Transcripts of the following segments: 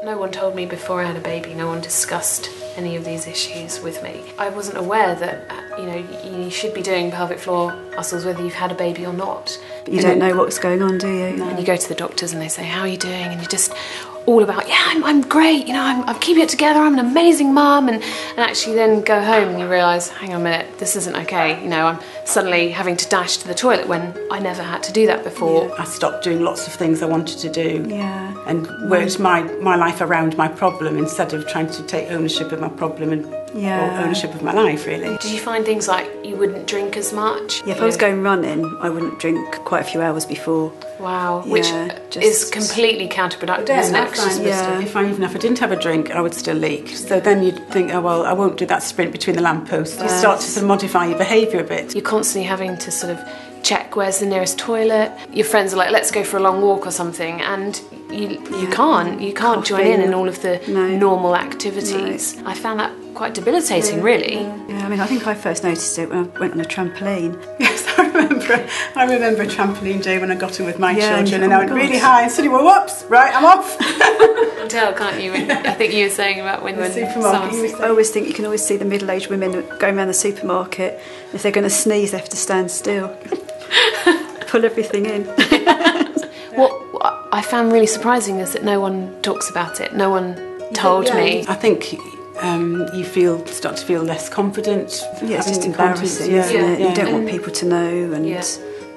No one told me before I had a baby, no one discussed any of these issues with me. I wasn't aware that, you know, you should be doing pelvic floor muscles whether you've had a baby or not. You don't know what's going on, do you? No. And you go to the doctors and they say, how are you doing? And you're just all about, yeah, I'm great, you know, I'm keeping it together, I'm an amazing mum, and actually then go home and you realise, hang on a minute, this isn't okay, you know, I'm suddenly having to dash to the toilet when I never had to do that before. I stopped doing lots of things I wanted to do and worked my life around my problem instead of trying to take ownership of my problem and or ownership of my life, really. Did you find things like you wouldn't drink as much? Yeah, if I was going running, I wouldn't drink quite a few hours before. Wow, which is completely counterproductive, isn't it? Even if I didn't have a drink, I would still leak. So then you'd think, oh well, I won't do that sprint between the lampposts. You start to sort of modify your behaviour a bit. You're constantly having to sort of check where's the nearest toilet. Your friends are like, let's go for a long walk or something, and you can't join in all of the normal activities. I found that quite debilitating, really. Yeah, I mean, I think I first noticed it when I went on a trampoline. Yes, I remember a trampoline day when I got in with my children, and I went really high and suddenly, well, whoops, right, I'm off. Tell, can't you? I think you were saying about when the supermarket. I always think you can always see the middle-aged women going around the supermarket. If they're going to sneeze, they have to stand still. Pull everything in. What I found really surprising is that no one talks about it. No one told me. I think you start to feel less confident. Yeah, it's just embarrassing, isn't it? You don't want people to know, and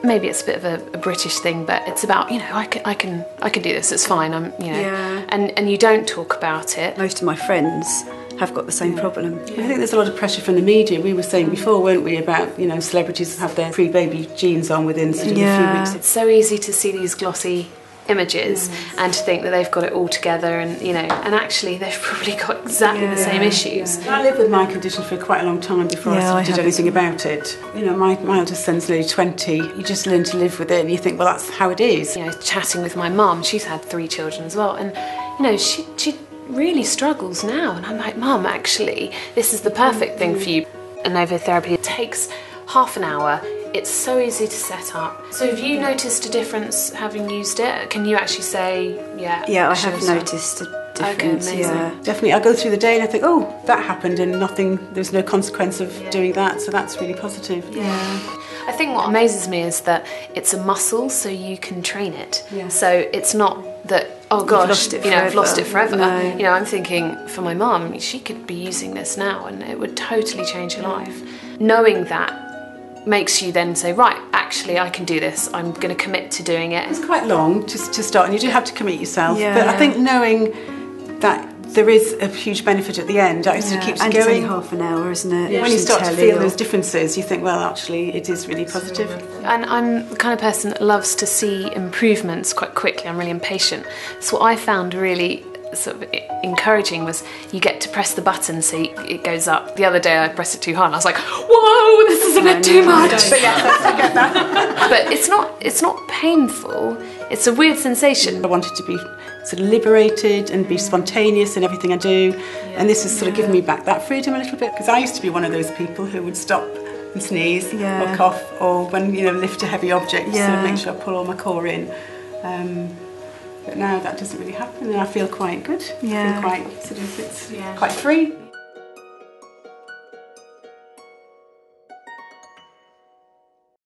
maybe it's a bit of a British thing, but it's about, you know, I can do this. It's fine. And you don't talk about it. Most of my friends have got the same problem. I think there's a lot of pressure from the media. We were saying before, weren't we, about, you know, celebrities have their pre-baby genes on within sort of a few weeks. It's so easy to see these glossy images and to think that they've got it all together, and you know, and actually they've probably got exactly the same issues. I lived with my condition for quite a long time before I did anything about it. You know, my eldest son's nearly 20. You just learn to live with it, and you think, well, that's how it is. You know, chatting with my mum, she's had 3 children as well, and you know, she really struggles now, and I'm like, Mum, actually, this is the perfect thing for you. Innovotherapy, it takes half an hour. It's so easy to set up. So have you noticed a difference having used it? Can you actually say, yeah? Yeah, I have noticed a difference. Okay, amazing. Definitely, I go through the day and I think, oh, that happened, and there's no consequence of doing that, so that's really positive. I think what amazes me is that it's a muscle, so you can train it. So it's not that, oh gosh, I've lost it forever. No. You know, I'm thinking for my mum, she could be using this now and it would totally change her life. Knowing that makes you then say, right, actually I can do this, I'm going to commit to doing it. It's quite long to start, and you do have to commit yourself, but I think knowing that there is a huge benefit at the end, it sort of keeps and going. It's only half an hour, isn't it? When you start to feel those differences, you think, well, actually it is really positive. And I'm the kind of person that loves to see improvements quite quickly. I'm really impatient. So what I found really sort of encouraging was you get to press the button so it goes up. The other day I pressed it too hard and I was like, whoa, this is a bit too much. But I get that. But it's not painful. It's a weird sensation. I wanted to be sort of liberated and be spontaneous in everything I do, and this has sort of given me back that freedom a little bit, because I used to be one of those people who would stop and sneeze or cough, or when, you know, lift a heavy object, sort of make sure I pull all my core in. But now that doesn't really happen, and I feel quite good. I feel quite quite free.